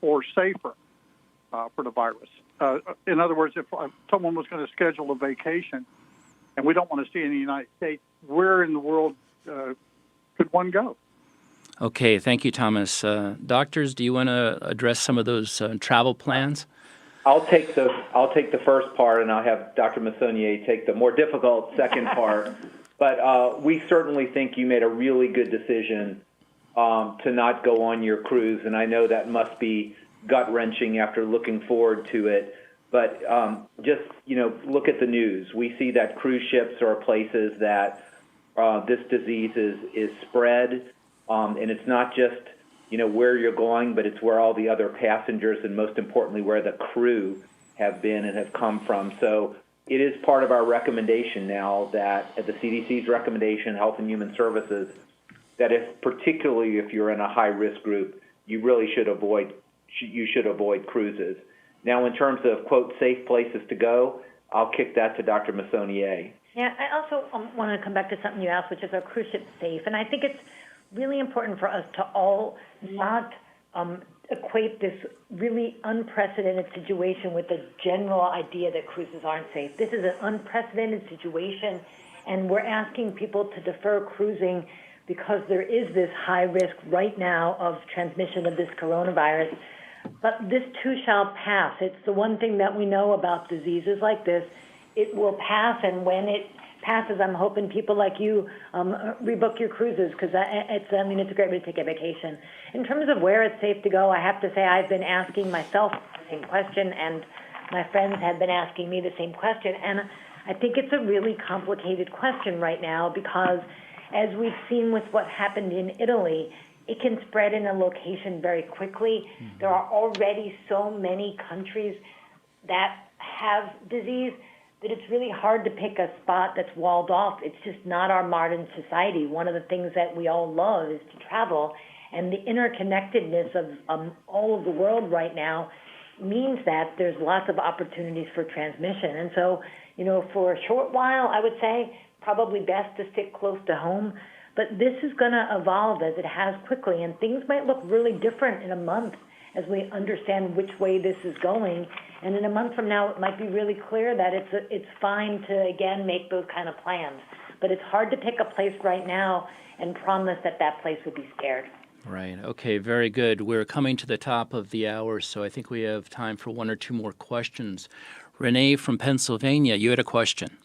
or safer for the virus? In other words, if someone was going to schedule a vacation and we don't want to see in the United States, where in the world could one go? Okay, thank you, Thomas. Doctors, do you want to address some of those travel plans? I'll take the first part, and I'll have Dr. Massonier take the more difficult second part. But we certainly think you made a really good decision to not go on your cruise, and I know that must be gut-wrenching after looking forward to it. But just look at the news. We see that cruise ships are places that this disease is spread, and it's not just where you're going, but it's where all the other passengers and most importantly where the crew have been and have come from. So it is part of our recommendation now that, at the CDC's recommendation, Health and Human Services, that particularly if you're in a high-risk group, you really should avoid cruises. Now, in terms of, quote, safe places to go, I'll kick that to Dr. Massonier. Yeah, I also want to come back to something you asked, which is, are cruise ships safe? And I think it's really important for us to all not equate this really unprecedented situation with the general idea that cruises aren't safe. This is an unprecedented situation, and we're asking people to defer cruising because there is this high risk right now of transmission of this coronavirus. But this too shall pass. It's the one thing that we know about diseases like this. It will pass, and when it passes, I'm hoping people like you rebook your cruises, because it's a great way to take a vacation. In terms of where it's safe to go, I have to say I've been asking myself the same question, and my friends have been asking me the same question. And I think it's a really complicated question right now, because as we've seen with what happened in Italy, it can spread in a location very quickly. Mm-hmm. There are already so many countries that have disease that it's really hard to pick a spot that's walled off. It's just not our modern society. One of the things that we all love is to travel, and the interconnectedness of all of the world right now means that there's lots of opportunities for transmission. And so, for a short while, I would say probably best to stick close to home. But this is going to evolve as it has quickly, and things might look really different in a month as we understand which way this is going. And in a month from now, it might be really clear that it's fine to, again, make those kind of plans. But it's hard to pick a place right now and promise that that place would be scared. Right. Okay, very good. We're coming to the top of the hour, so I think we have time for one or two more questions. Renee from Pennsylvania, you had a question.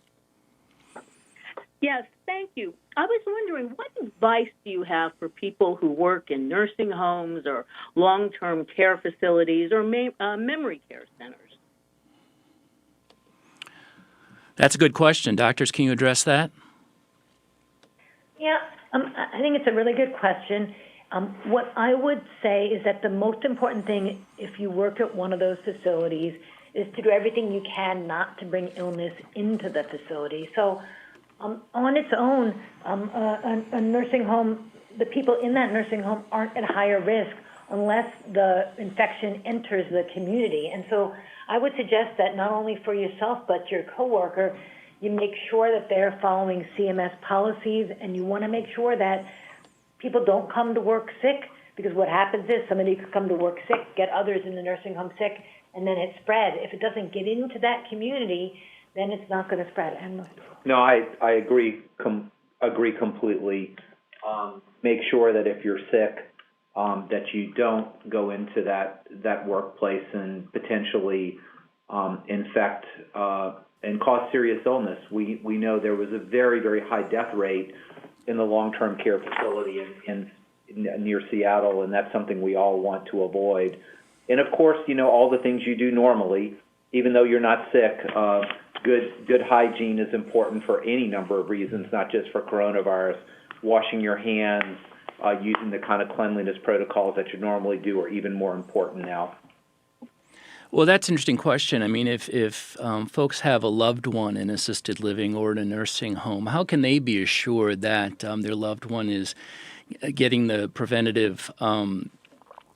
Yes, thank you. I was wondering, what advice do you have for people who work in nursing homes or long-term care facilities or memory care centers? That's a good question. Doctors, can you address that? Yeah, I think it's a really good question. What I would say is that the most important thing, if you work at one of those facilities, is to do everything you can not to bring illness into the facility. So on its own, a nursing home, the people in that nursing home aren't at higher risk unless the infection enters the community. And so I would suggest that not only for yourself but your coworker, you make sure that they're following CMS policies, and you want to make sure that people don't come to work sick, because what happens is somebody could come to work sick, get others in the nursing home sick, and then it spread. If it doesn't get into that community, then it's not going to spread. No, I agree completely. Make sure that if you're sick, that you don't go into that workplace and potentially infect and cause serious illness. We know there was a very, very high death rate in the long-term care facility in near Seattle, and that's something we all want to avoid. And of course, all the things you do normally, even though you're not sick. Good hygiene is important for any number of reasons, not just for coronavirus. Washing your hands, using the kind of cleanliness protocols that you normally do are even more important now. Well, that's an interesting question. I mean, if folks have a loved one in assisted living or in a nursing home, how can they be assured that their loved one is getting the preventative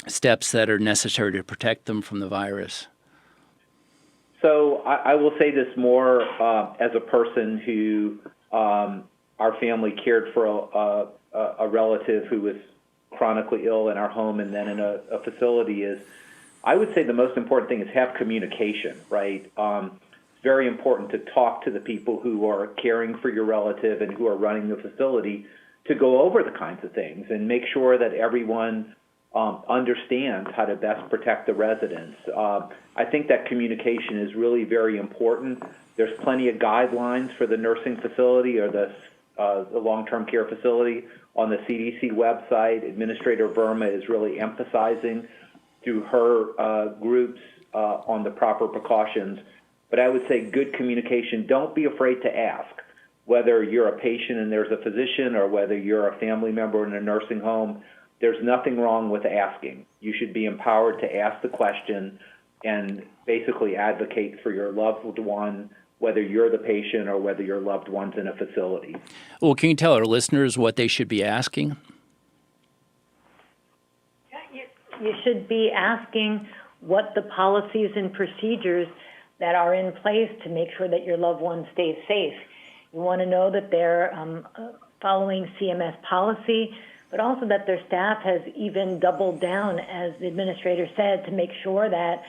steps that are necessary to protect them from the virus? So I will say this more as a person who our family cared for a relative who was chronically ill in our home and then in a facility is, I would say the most important thing is have communication, right? It's very important to talk to the people who are caring for your relative and who are running the facility to go over the kinds of things and make sure that everyone understands how to best protect the residents. I think that communication is really very important. There's plenty of guidelines for the nursing facility or the long-term care facility on the CDC website. Administrator Verma is really emphasizing through her groups on the proper precautions. But I would say good communication. Don't be afraid to ask, whether you're a patient and there's a physician or whether you're a family member in a nursing home. There's nothing wrong with asking. You should be empowered to ask the question and basically advocate for your loved one whether you're the patient or whether your loved one's in a facility. Well, can you tell our listeners what they should be asking? You should be asking what the policies and procedures that are in place to make sure that your loved one stays safe. You want to know that they're following CMS policy, but also that their staff has even doubled down, as the administrator said, to make sure that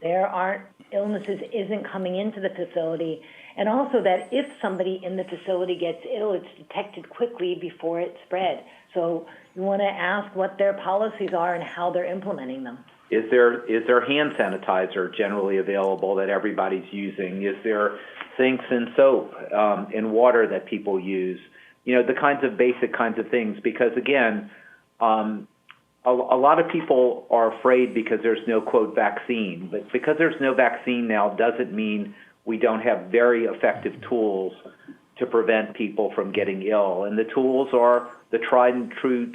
there aren't illnesses isn't coming into the facility, and also that if somebody in the facility gets ill, it's detected quickly before it spread. So you want to ask what their policies are and how they're implementing them. Is there hand sanitizer generally available that everybody's using? Is there sinks and soap and water that people use? You know, the kinds of basic kinds of things, because again, a lot of people are afraid because there's no, quote, vaccine. But because there's no vaccine now doesn't mean we don't have very effective tools to prevent people from getting ill. And the tools are the tried and true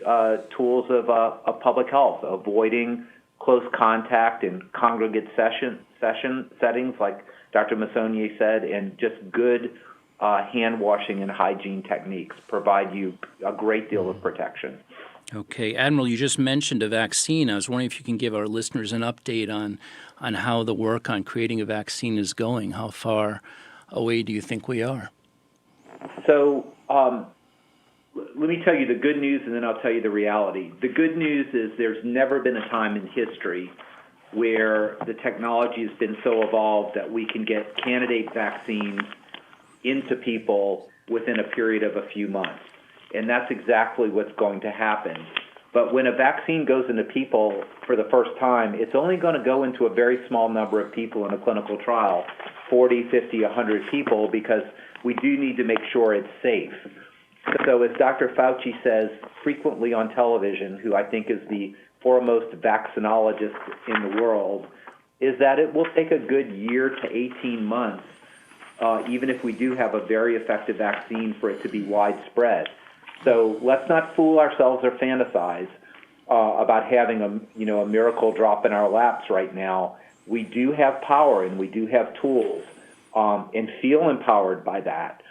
tools of public health, avoiding close contact in congregate settings, like Dr. Massonier said, and just good hand washing and hygiene techniques provide you a great deal of protection. Okay, Admiral, you just mentioned a vaccine. I was wondering if you can give our listeners an update on how the work on creating a vaccine is going. How far away do you think we are? So let me tell you the good news, and then I'll tell you the reality. The good news is there's never been a time in history where the technology has been so evolved that we can get candidate vaccines into people within a period of a few months. And that's exactly what's going to happen. But when a vaccine goes into people for the first time, it's only going to go into a very small number of people in a clinical trial, 40, 50, 100 people, because we do need to make sure it's safe. So as Dr. Fauci says frequently on television, who I think is the foremost vaccinologist in the world, is that it will take a good year to 18 months, even if we do have a very effective vaccine, for it to be widespread. So let's not fool ourselves or fantasize about having a miracle drop in our laps right now. We do have power and we do have tools, and feel empowered by that.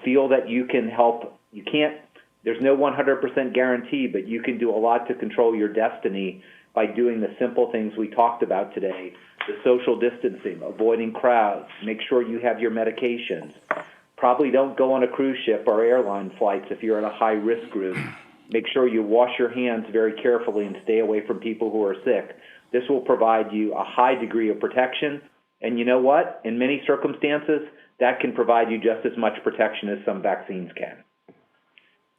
Feel that you can help. You can't. There's no 100% guarantee, but you can do a lot to control your destiny by doing the simple things we talked about today: the social distancing, avoiding crowds, make sure you have your medications. Probably don't go on a cruise ship or airline flights if you're in a high-risk group. Make sure you wash your hands very carefully and stay away from people who are sick. This will provide you a high degree of protection. And you know what? In many circumstances, that can provide you just as much protection as some vaccines can.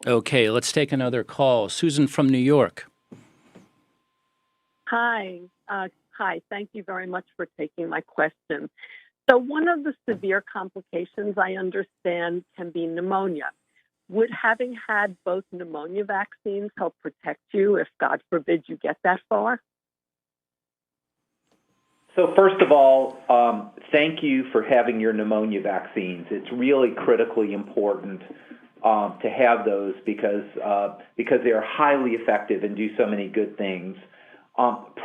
Okay, let's take another call. Susan from New York. Hi. Thank you very much for taking my question. So one of the severe complications, I understand, can be pneumonia. Would having had both pneumonia vaccines help protect you if, God forbid, you get that far? So first of all, thank you for having your pneumonia vaccines. It's really critically important to have those because they are highly effective and do so many good things.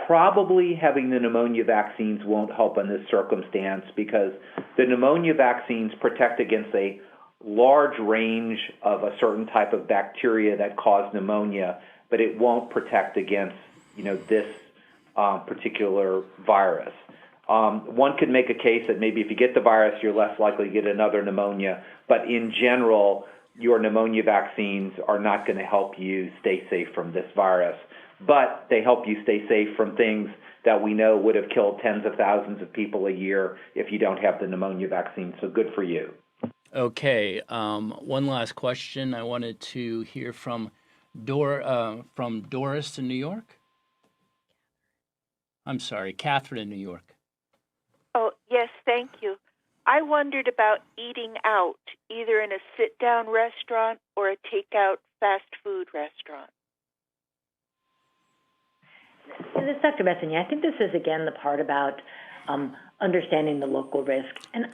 Probably having the pneumonia vaccines won't help in this circumstance because the pneumonia vaccines protect against a large range of a certain type of bacteria that cause pneumonia, but it won't protect against, this particular virus. One could make a case that maybe if you get the virus, you're less likely to get another pneumonia, but in general, your pneumonia vaccines are not going to help you stay safe from this virus. But they help you stay safe from things that we know would have killed tens of thousands of people a year if you don't have the pneumonia vaccine. So good for you. Okay, one last question. I wanted to hear from Doris in New York. I'm sorry, Catherine in New York. Oh, yes, thank you. I wondered about eating out, either in a sit-down restaurant or a take-out fast food restaurant. And this is Dr. Messonnier. I think this is, again, the part about understanding the local risk. And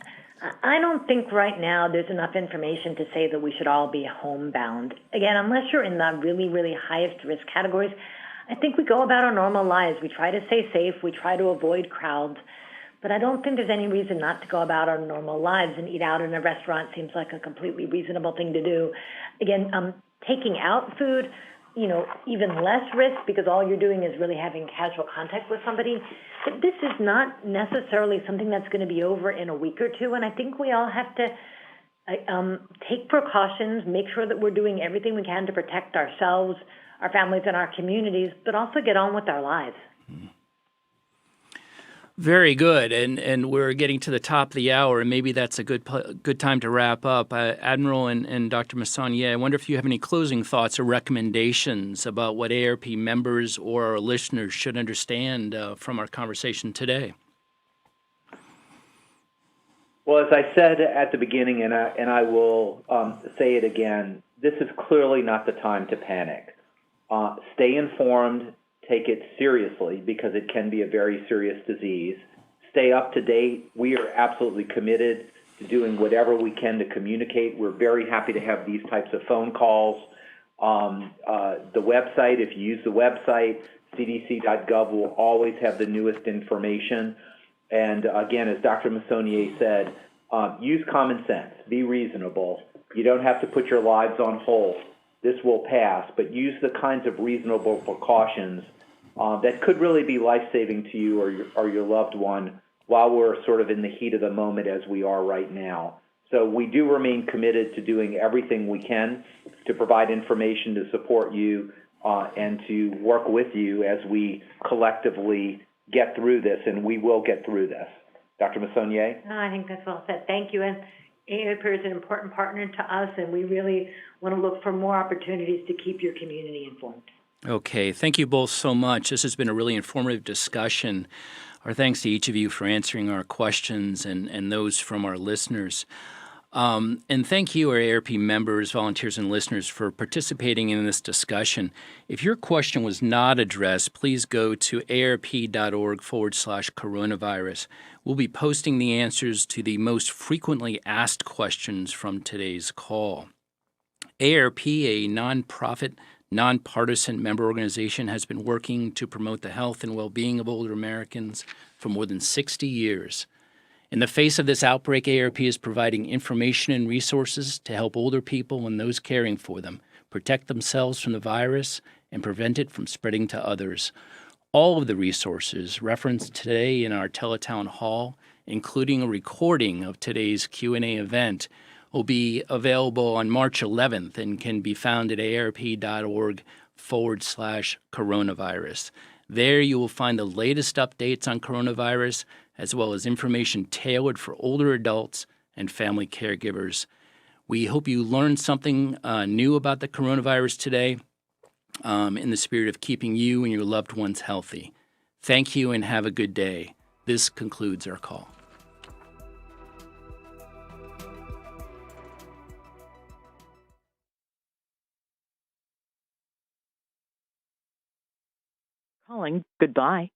I don't think right now there's enough information to say that we should all be homebound. Again, unless you're in the really, really highest risk categories, I think we go about our normal lives. We try to stay safe. We try to avoid crowds. But I don't think there's any reason not to go about our normal lives, and eat out in a restaurant seems like a completely reasonable thing to do. Again, taking out food, even less risk because all you're doing is really having casual contact with somebody. But this is not necessarily something that's going to be over in a week or two, and I think we all have to take precautions, make sure that we're doing everything we can to protect ourselves, our families, and our communities, but also get on with our lives. Very good, and we're getting to the top of the hour, and maybe that's a good time to wrap up. Admiral and Dr. Messonnier, I wonder if you have any closing thoughts or recommendations about what AARP members or our listeners should understand from our conversation today. Well, as I said at the beginning, and I will say it again, this is clearly not the time to panic. Stay informed. Take it seriously because it can be a very serious disease. Stay up to date. We are absolutely committed to doing whatever we can to communicate. We're very happy to have these types of phone calls. The website, if you use the website, cdc.gov will always have the newest information. And again, as Dr. Messonnier said, use common sense. Be reasonable. You don't have to put your lives on hold. This will pass, but use the kinds of reasonable precautions that could really be life-saving to you or your loved one while we're sort of in the heat of the moment as we are right now. So we do remain committed to doing everything we can to provide information to support you and to work with you as we collectively get through this, and we will get through this. Dr. Messonnier? No, I think that's well said. Thank you. And AARP is an important partner to us, and we really want to look for more opportunities to keep your community informed. Okay, thank you both so much. This has been a really informative discussion. Our thanks to each of you for answering our questions and those from our listeners. And thank you, our AARP members, volunteers, and listeners for participating in this discussion. If your question was not addressed, please go to aarp.org/coronavirus. We'll be posting the answers to the most frequently asked questions from today's call. AARP, a nonprofit, nonpartisan member organization, has been working to promote the health and well-being of older Americans for more than 60 years. In the face of this outbreak, AARP is providing information and resources to help older people and those caring for them protect themselves from the virus and prevent it from spreading to others. All of the resources referenced today in our Tele-Town hall, including a recording of today's Q&A event, will be available on March 11th and can be found at aarp.org/coronavirus. There you will find the latest updates on coronavirus, as well as information tailored for older adults and family caregivers. We hope you learned something new about the coronavirus today in the spirit of keeping you and your loved ones healthy. Thank you and have a good day. This concludes our call. Calling. Goodbye.